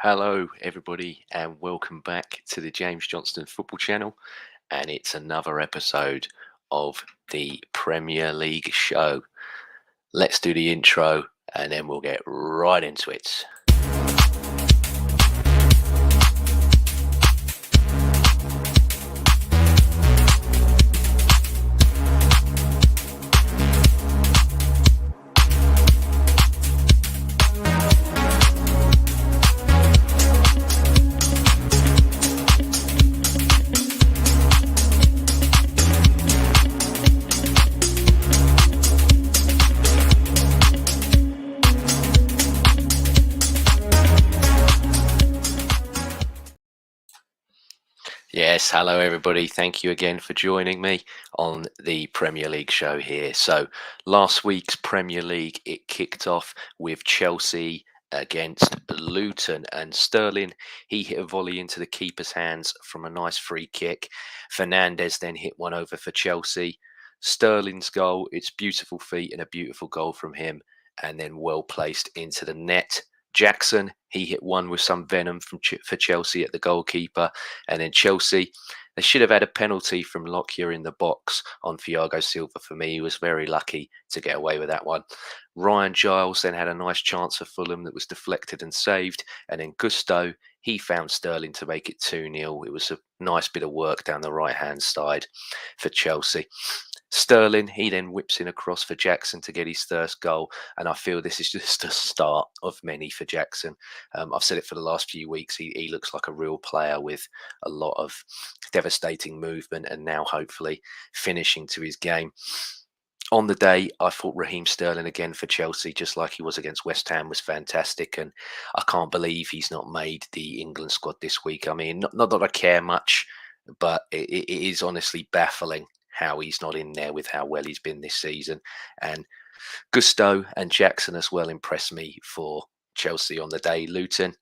Hello, everybody, and welcome back to the James Johnstone Football Channel. And it's another episode of the Premier League show. Let's do the intro and then we'll get right into it. Yes, hello everybody. Thank you again for joining me on the Premier League show here. So, last week's Premier League, it kicked off with Chelsea against Luton, and Sterling, he hit a volley into the keeper's hands from a nice free kick. Fernandes then hit one over for Chelsea. Sterling's goal, it's beautiful feet and a beautiful goal from him, and then well placed into the net. Jackson, he hit one with some venom for Chelsea at the goalkeeper. And then Chelsea, they should have had a penalty from Lockyer in the box on Thiago Silva for me. He was very lucky to get away with that one. Ryan Giles then had a nice chance for Fulham that was deflected and saved. And then Gusto, he found Sterling to make it 2-0. It was a nice bit of work down the right-hand side for Chelsea. Sterling, he then whips in across for Jackson to get his first goal. And I feel this is just the start of many for Jackson. I've said it for the last few weeks. He looks like a real player with a lot of devastating movement and now hopefully finishing to his game. On the day, I thought Raheem Sterling again for Chelsea, just like he was against West Ham, was fantastic. And I can't believe he's not made the England squad this week. I mean, not that I care much, but it is honestly baffling how he's not in there with how well he's been this season. And Gusto and Jackson as well impressed me for Chelsea on the day. Luton,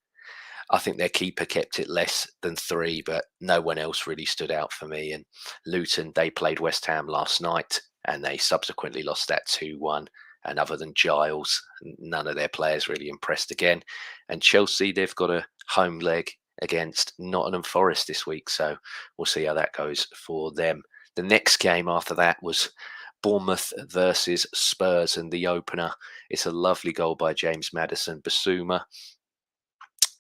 I think their keeper kept it less than 3, but no one else really stood out for me. And Luton, they played West Ham last night and they subsequently lost that 2-1. And other than Giles, none of their players really impressed again. And Chelsea, they've got a home leg against Nottingham Forest this week. So we'll see how that goes for them. The next game after that was Bournemouth versus Spurs, and the opener, it's a lovely goal by James Maddison. Basuma,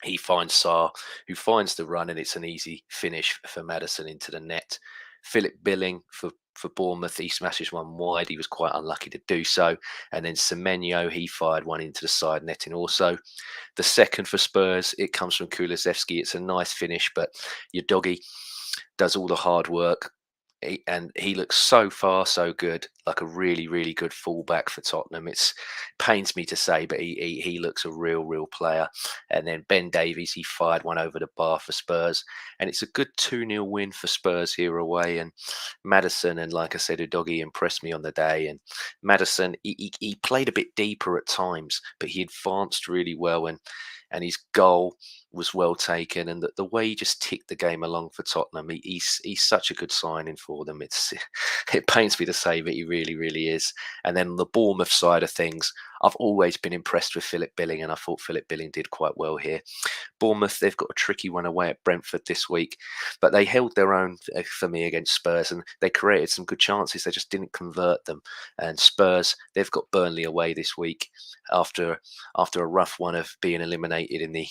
he finds Sarr, who finds the run, and it's an easy finish for Maddison into the net. Philip Billing for Bournemouth, he smashes one wide. He was quite unlucky to do so. And then Semenyo, he fired one into the side netting also. The second for Spurs, it comes from Kulusevski. It's a nice finish, but your doggy does all the hard work. And he looks so far so good, like a really good fullback for Tottenham. It's pains me to say, but he looks a real player. And then Ben Davies, he fired one over the bar for Spurs, and it's a good 2-0 win for Spurs here away. And Maddison, and like I said, Udogie impressed me on the day. And Maddison, he played a bit deeper at times, but he advanced really well, and his goal was well taken, and the way he just ticked the game along for Tottenham, he's such a good signing for them. It pains me to say, but he really is. And then on the Bournemouth side of things, I've always been impressed with Philip Billing, and I thought Philip Billing did quite well here. Bournemouth, they've got a tricky one away at Brentford this week, but they held their own for me against Spurs, and they created some good chances. They just didn't convert them. And Spurs, they've got Burnley away this week after a rough one of being eliminated in the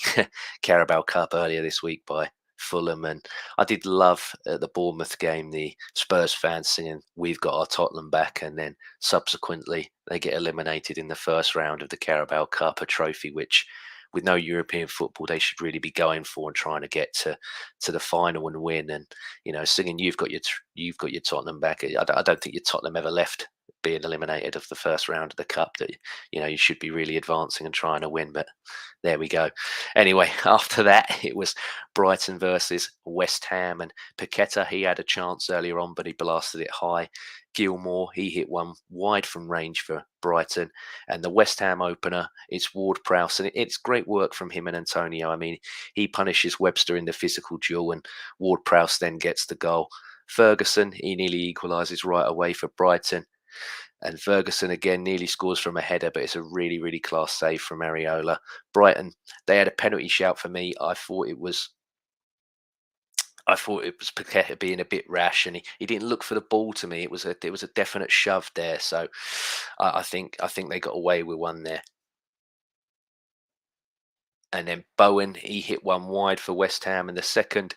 Carabao Cup earlier this week by Fulham. And I did love the Bournemouth game, the Spurs fans singing "We've got our Tottenham back," and then subsequently they get eliminated in the first round of the Carabao Cup, a trophy which, with no European football, they should really be going for and trying to get to the final and win. And singing "You've got your Tottenham back." I don't think your Tottenham ever left being eliminated of the first round of the cup. That you should be really advancing and trying to win, but there we go. Anyway, after that, it was Brighton versus West Ham, and Paqueta, he had a chance earlier on, but he blasted it high. Gilmore, he hit one wide from range for Brighton. And the West Ham opener, it's Ward-Prowse, and it's great work from him and Antonio. I mean, he punishes Webster in the physical duel, and Ward-Prowse then gets the goal. Ferguson, he nearly equalises right away for Brighton. And Ferguson again nearly scores from a header, but it's a really, really class save from Areola. Brighton, they had a penalty shout for me. I thought it was Paqueta being a bit rash, and he didn't look for the ball to me. It was a definite shove there. So I think they got away with one there. And then Bowen, he hit one wide for West Ham, and the second,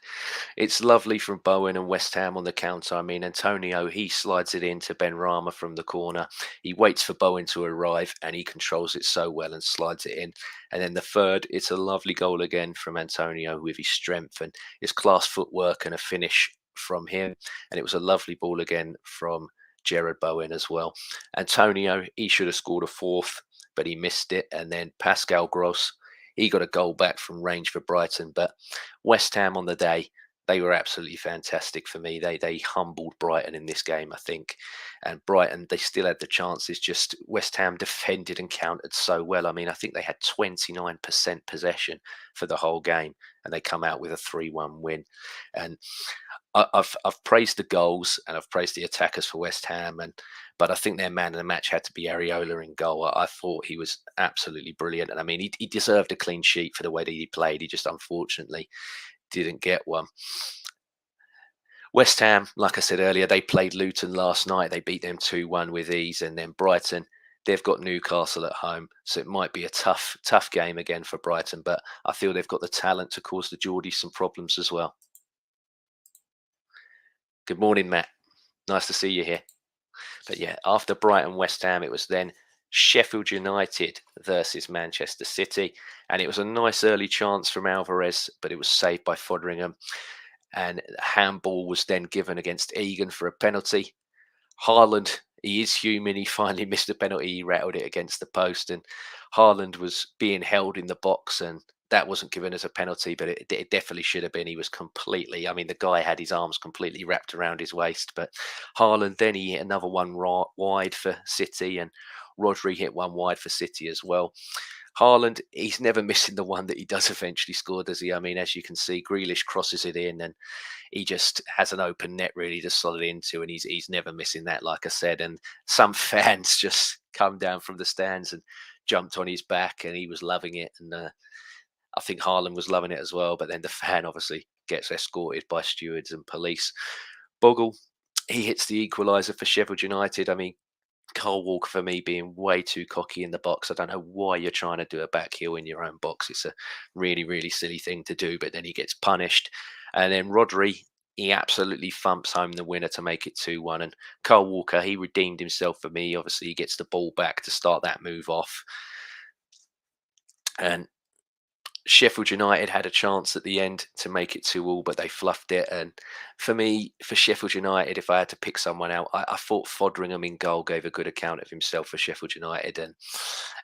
it's lovely from Bowen and West Ham on the counter. I mean, Antonio, he slides it into Benrahma from the corner. He waits for Bowen to arrive, and he controls it so well and slides it in. And then the third, it's a lovely goal again from Antonio with his strength and his class footwork and a finish from him. And it was a lovely ball again from Jared Bowen as well. Antonio, he should have scored a fourth, but he missed it. And then Pascal Gross, he got a goal back from range for Brighton. But West Ham on the day, they were absolutely fantastic for me. They humbled Brighton in this game, I think. And Brighton, they still had the chances. Just West Ham defended and countered so well. I mean, I think they had 29% possession for the whole game, and they come out with a 3-1 win. And I've praised the goals and I've praised the attackers for West Ham, but I think their man of the match had to be Areola in goal. I thought he was absolutely brilliant, and I mean he deserved a clean sheet for the way that he played. He just unfortunately didn't get one. West Ham, like I said earlier, they played Luton last night. They beat them 2-1 with ease, and then Brighton. They've got Newcastle at home, so it might be a tough game again for Brighton. But I feel they've got the talent to cause the Geordies some problems as well. Good morning, Matt. Nice to see you here. But yeah, after Brighton West Ham, it was then Sheffield United versus Manchester City. And it was a nice early chance from Alvarez, but it was saved by Foderingham. And handball was then given against Egan for a penalty. Haaland, he is human. He finally missed a penalty. He rattled it against the post, and Haaland was being held in the box, and that wasn't given as a penalty, but it definitely should have been. He was completely, I mean, the guy had his arms completely wrapped around his waist. But Haaland, then he hit another one wide for City, and Rodri hit one wide for City as well. Haaland, he's never missing the one that he does eventually score, does he? I mean, as you can see, Grealish crosses it in, and he just has an open net really to slot it into, and he's never missing that, like I said. And some fans just come down from the stands and jumped on his back, and he was loving it. And I think Haaland was loving it as well. But then the fan obviously gets escorted by stewards and police. Bogle, he hits the equaliser for Sheffield United. I mean, Cole Walker for me being way too cocky in the box. I don't know why you're trying to do a back heel in your own box. It's a really, really silly thing to do, but then he gets punished. And then Rodri, he absolutely thumps home the winner to make it 2-1. And Cole Walker, he redeemed himself for me. Obviously, he gets the ball back to start that move off. And Sheffield United had a chance at the end to make it 2-2, but they fluffed it. And for me, for Sheffield United, if I had to pick someone out, I thought Foderingham in goal gave a good account of himself for Sheffield United. And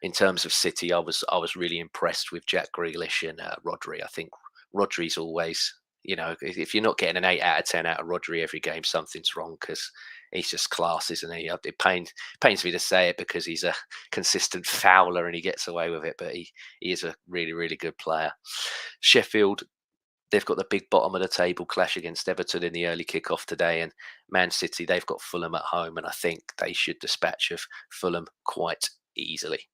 in terms of City, I was really impressed with Jack Grealish and Rodri. I think Rodri's always, if you're not getting an 8 out of 10 out of Rodri every game, something's wrong, because he's just class, isn't he? It pains me to say it because he's a consistent fouler and he gets away with it, but he is a really, really good player. Sheffield, they've got the big bottom of the table clash against Everton in the early kickoff today, and Man City, they've got Fulham at home, and I think they should dispatch of Fulham quite easily.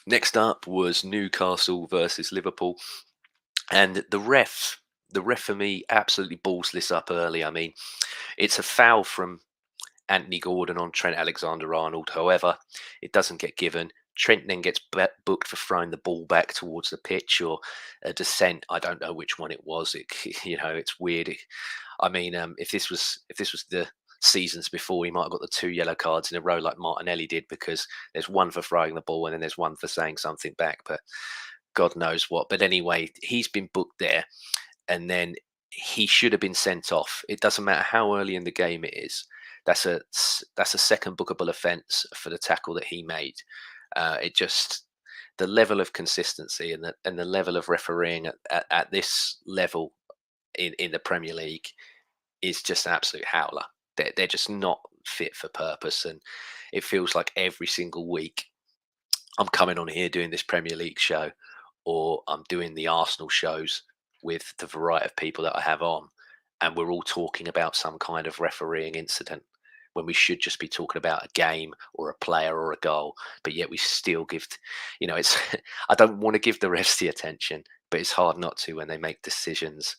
Next up was Newcastle versus Liverpool, and the ref for me absolutely balls this up early. I mean, it's a foul from Anthony Gordon on Trent Alexander-Arnold. However, it doesn't get given. Trent then gets booked for throwing the ball back towards the pitch or a descent. I don't know which one it was. It's weird. I mean, if this was the seasons before, he might have got the 2 yellow cards in a row like Martinelli did, because there's one for throwing the ball and then there's one for saying something back. But God knows what. But anyway, he's been booked there, and then he should have been sent off. It doesn't matter how early in the game it is. That's a second bookable offence for the tackle that he made. It just, the level of consistency and the level of refereeing at this level in the Premier League is just an absolute howler. They're just not fit for purpose, and it feels like every single week I'm coming on here doing this Premier League show, or I'm doing the Arsenal shows, with the variety of people that I have on, and we're all talking about some kind of refereeing incident when we should just be talking about a game or a player or a goal. But yet we still give, it's, I don't want to give the refs the attention, but it's hard not to when they make decisions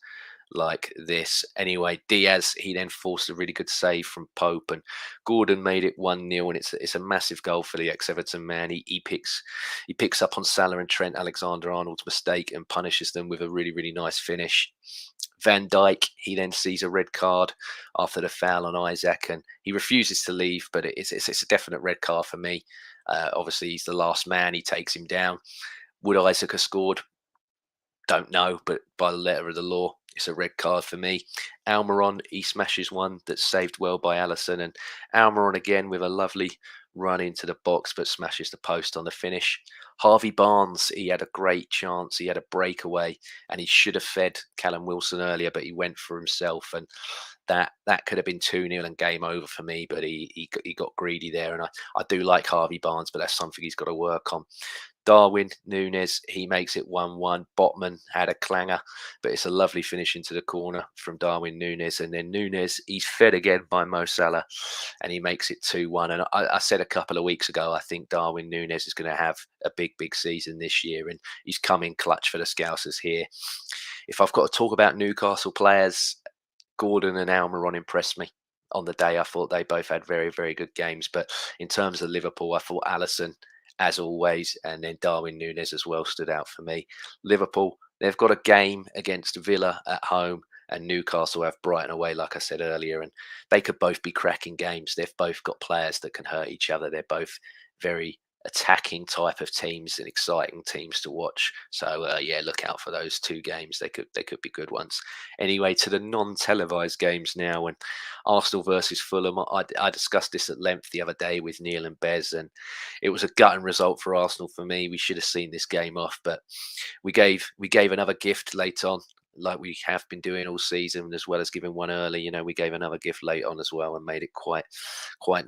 like this. Anyway, Diaz, he then forced a really good save from Pope, and Gordon made it 1-0, and it's a massive goal for the ex-Everton man. He picks up on Salah and Trent Alexander-Arnold's mistake and punishes them with a really, really nice finish. Van Dijk, he then sees a red card after the foul on Isaac, and he refuses to leave, but it's a definite red card for me. Obviously, he's the last man. He takes him down. Would Isaac have scored? Don't know, but by the letter of the law, it's a red card for me. Almiron, he smashes one that's saved well by Allison, and Almiron again with a lovely run into the box, but smashes the post on the finish. Harvey Barnes, he had a great chance. He had a breakaway, and he should have fed Callum Wilson earlier, but he went for himself, and that could have been 2-0 and game over for me. But he got greedy there, and I do like Harvey Barnes, but that's something he's got to work on. Darwin Núñez, he makes it 1-1. Botman had a clanger, but it's a lovely finish into the corner from Darwin Núñez. And then Núñez, he's fed again by Mo Salah, and he makes it 2-1. And I said a couple of weeks ago, I think Darwin Núñez is going to have a big, big season this year, and he's come in clutch for the Scousers here. If I've got to talk about Newcastle players, Gordon and Almiron impressed me on the day. I thought they both had very, very good games. But in terms of Liverpool, I thought Alisson, as always, and then Darwin Núñez as well stood out for me. Liverpool, they've got a game against Villa at home, and Newcastle have Brighton away, like I said earlier, and they could both be cracking games. They've both got players that can hurt each other. They're both very attacking type of teams and exciting teams to watch. So yeah, look out for those two games. They could be good ones. Anyway, to the non-televised games now, and Arsenal versus Fulham. I discussed this at length the other day with Neil and Bez, and it was a gutting result for Arsenal for me. We should have seen this game off, but we gave another gift late on, like we have been doing all season, as well as giving one early. We gave another gift late on as well and made it quite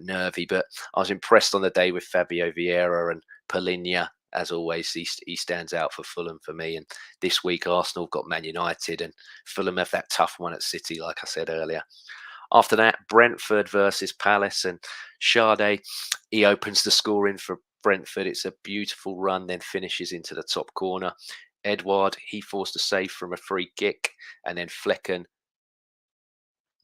nervy. But I was impressed on the day with Fabio Vieira and Palinha. As always, he stands out for Fulham for me. And this week, Arsenal got Man United, and Fulham have that tough one at City, like I said earlier. After that, Brentford versus Palace, and Sade, he opens the scoring for Brentford. It's a beautiful run, then finishes into the top corner. Edouard, he forced a save from a free kick, and then Flecken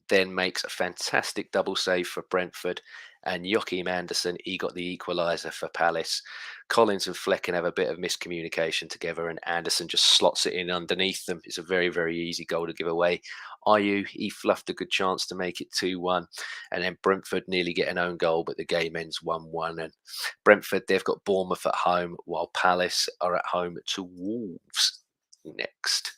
then makes a fantastic double save for Brentford, and Joachim Andersen, he got the equaliser for Palace. Collins and Flecken have a bit of miscommunication together, and Andersen just slots it in underneath them. It's a very, very easy goal to give away. Ayew, he fluffed a good chance to make it 2-1, and then Brentford nearly get an own goal, but the game ends 1-1. And Brentford, they've got Bournemouth at home, while Palace are at home to Wolves next.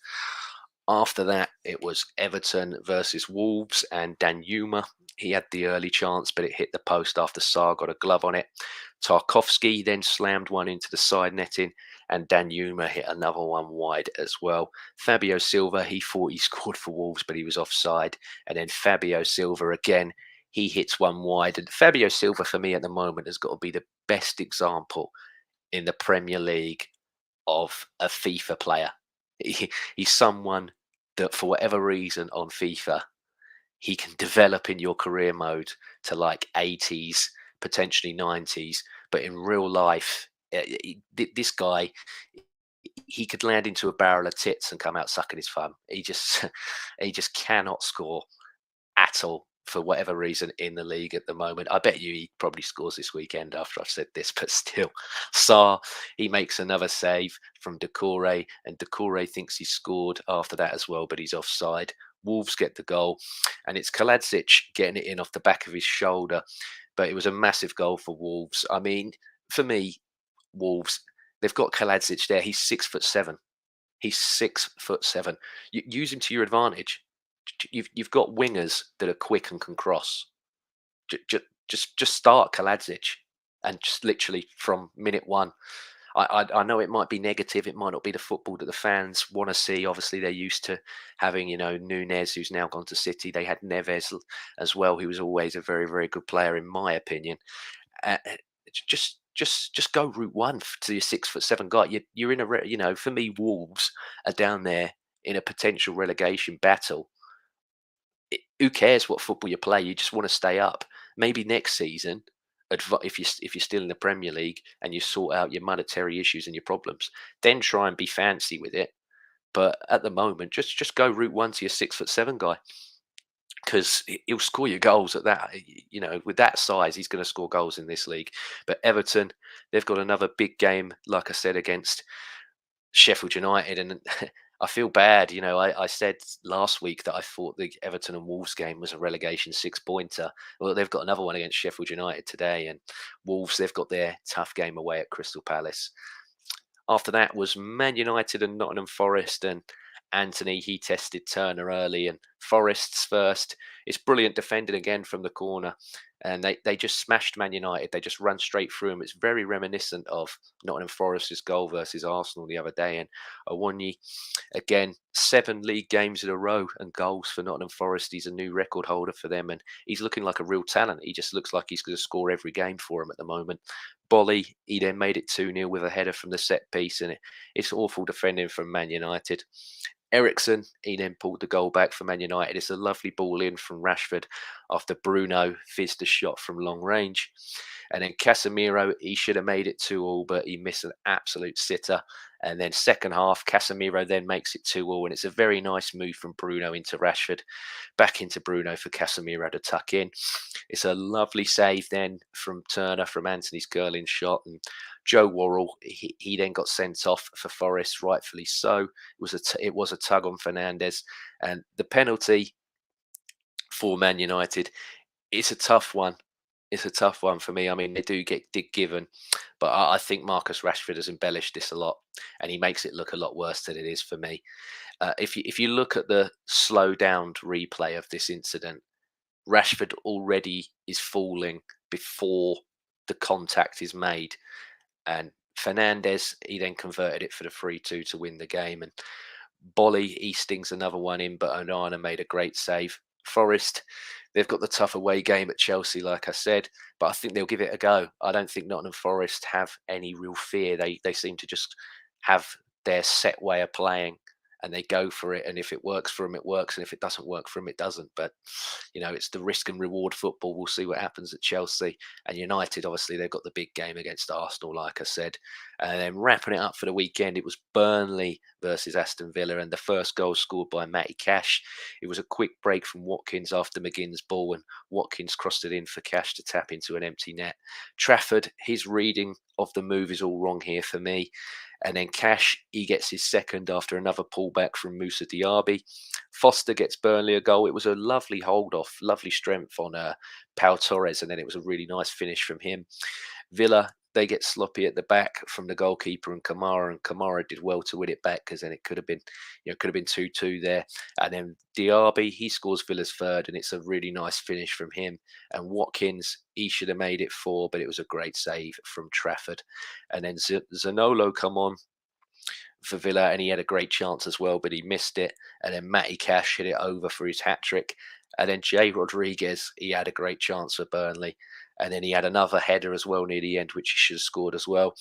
After that, it was Everton versus Wolves, and Danjuma, he had the early chance, but it hit the post after Sarr got a glove on it. Tarkovsky then slammed one into the side netting, and Danjuma hit another one wide as well. Fabio Silva, he thought he scored for Wolves, but he was offside. And then Fabio Silva again, he hits one wide. And Fabio Silva, for me at the moment, has got to be the best example in the Premier League of a FIFA player. He's someone that, for whatever reason, on FIFA, he can develop in your career mode to like 80s, potentially 90s, but in real life, this guy, he could land into a barrel of tits and come out sucking his thumb. He just, he just cannot score at all for whatever reason in the league at the moment. I bet you he probably scores this weekend after I've said this, but still. Sarr, he makes another save from Decore, and Decore thinks he scored after that as well, but he's offside. Wolves get the goal, and it's Kaladzic getting it in off the back of his shoulder, but it was a massive goal for Wolves. I mean, for me, Wolves, they've got Kaladzic there. He's 6'7". He's 6'7". Use him to your advantage. You've got wingers that are quick and can cross. Just start Kaladzic, and just literally from minute one. I know it might be negative. It might not be the football that the fans want to see. Obviously, they're used to having, Núñez, who's now gone to City. They had Neves as well, who was always a very, very good player, in my opinion. Just go route one to your 6'7" guy. You're in for me, Wolves are down there in a potential relegation battle, who cares what football you play? You just want to stay up. Maybe next season, if you're still in the Premier League and you sort out your monetary issues and your problems, then try and be fancy with it. But at the moment, just go route one to your 6'7" guy, because he'll score you goals at that. With that size, he's going to score goals in this league. But Everton, they've got another big game, like I said, against Sheffield United, and I feel bad. I said last week that I thought the Everton and Wolves game was a relegation six-pointer. Well, they've got another one against Sheffield United today, and Wolves, they've got their tough game away at Crystal Palace. After that was Man United and Nottingham Forest, and Anthony, he tested Turner early, and Forest's first. It's brilliant defending again from the corner, and they just smashed Man United. They just run straight through them. It's very reminiscent of Nottingham Forest's goal versus Arsenal the other day. And Awoniyi, again, 7 league games in a row and goals for Nottingham Forest. He's a new record holder for them, and he's looking like a real talent. He just looks like he's going to score every game for him at the moment. Bolly, he then made it 2-0 with a header from the set piece, and it's awful defending from Man United. Ericsson, he then pulled the goal back for Man United. It's a lovely ball in from Rashford after Bruno fizzed a shot from long range. And then Casemiro, he should have made it 2-2, but he missed an absolute sitter. And then second half, Casemiro then makes it 2-2, and it's a very nice move from Bruno into Rashford, back into Bruno for Casemiro to tuck in. It's a lovely save then from Turner from Anthony's curling shot, and Joe Worrell, he then got sent off for Forest, rightfully so. It was a tug on Fernandes, and the penalty for Man United, it's a tough one. It's a tough one for me. I mean, they do get given, but I think Marcus Rashford has embellished this a lot, and he makes it look a lot worse than it is for me. If you look at the slow down replay of this incident, Rashford already is falling before the contact is made, and Fernandes, he then converted it for the 3-2 to win the game. And Bolly, he stings another one in, but Onana made a great save. Forest, they've got the tough away game at Chelsea, like I said, but I think they'll give it a go. I don't think Nottingham Forest have any real fear. They seem to just have their set way of playing, and they go for it. And if it works for them, it works, and if it doesn't work for them, it doesn't. But it's the risk and reward football. We'll see what happens at Chelsea. And United, obviously, they've got the big game against Arsenal, like I said. And then wrapping it up for the weekend, it was Burnley versus Aston Villa, and the first goal scored by Matty Cash. It was a quick break from Watkins after McGinn's ball, and Watkins crossed it in for Cash to tap into an empty net. Trafford, his reading of the move is all wrong here for me. And then Cash, he gets his second after another pullback from Moussa Diaby. Foster gets Burnley a goal. It was a lovely hold off, lovely strength on Pau Torres, and then it was a really nice finish from him. Villa, they get sloppy at the back from the goalkeeper and Kamara did well to win it back, because then it could have been 2-2 there. And then Diaby, he scores Villa's third, and it's a really nice finish from him. And Watkins, he should have made it 4, but it was a great save from Trafford. And then Zanolo come on for Villa, and he had a great chance as well, but he missed it. And then Matty Cash hit it over for his hat trick. And then Jay Rodriguez, he had a great chance for Burnley. And then he had another header as well near the end, which he should have scored as well.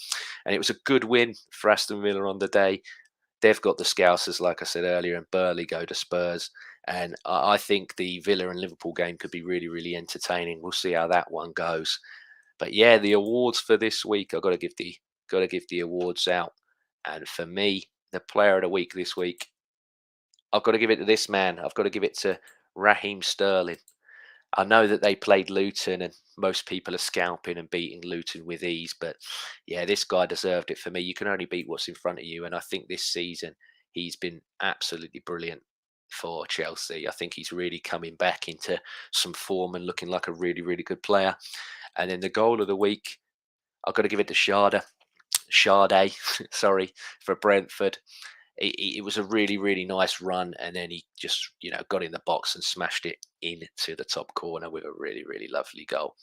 And it was a good win for Aston Villa on the day. They've got the Scousers, like I said earlier, and Burnley go to Spurs. And I think the Villa and Liverpool game could be really, really entertaining. We'll see how that one goes. But yeah, the awards for this week, I've got to give the awards out. And for me, the player of the week this week, I've got to give it to this man. I've got to give it to Raheem Sterling. I know that they played Luton, and most people are scalping and beating Luton with ease, but yeah, this guy deserved it for me. You can only beat what's in front of you, and I think this season he's been absolutely brilliant for Chelsea. I think he's really coming back into some form and looking like a really, really good player. And then the goal of the week, I've got to give it to Sade, sorry, for Brentford. It was a really, really nice run, and then he just, got in the box and smashed it into the top corner with a really, really lovely goal.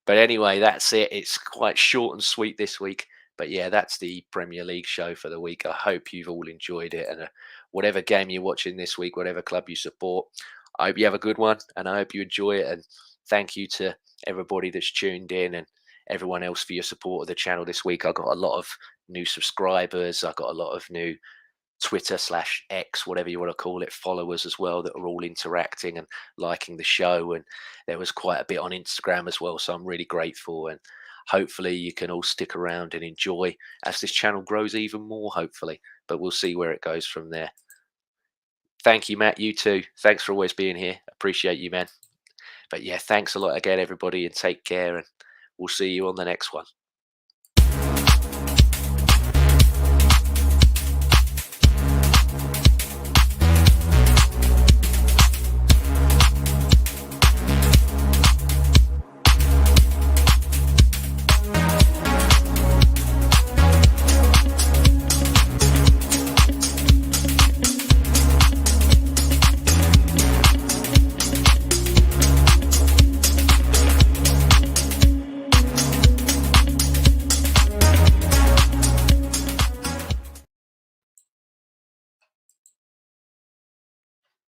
But anyway, that's it. It's quite short and sweet this week. But yeah, that's the Premier League show for the week. I hope you've all enjoyed it, and whatever game you're watching this week, whatever club you support, I hope you have a good one, and I hope you enjoy it. And thank you to everybody that's tuned in, and everyone else for your support of the channel this week. I got a lot of new subscribers. I got a lot of new Twitter/X, whatever you want to call it, followers as well that are all interacting and liking the show. And there was quite a bit on Instagram as well. So I'm really grateful. And hopefully you can all stick around and enjoy as this channel grows even more, hopefully. But we'll see where it goes from there. Thank you, Matt. You too. Thanks for always being here. Appreciate you, man. But yeah, thanks a lot again, everybody, and take care. And we'll see you on the next one.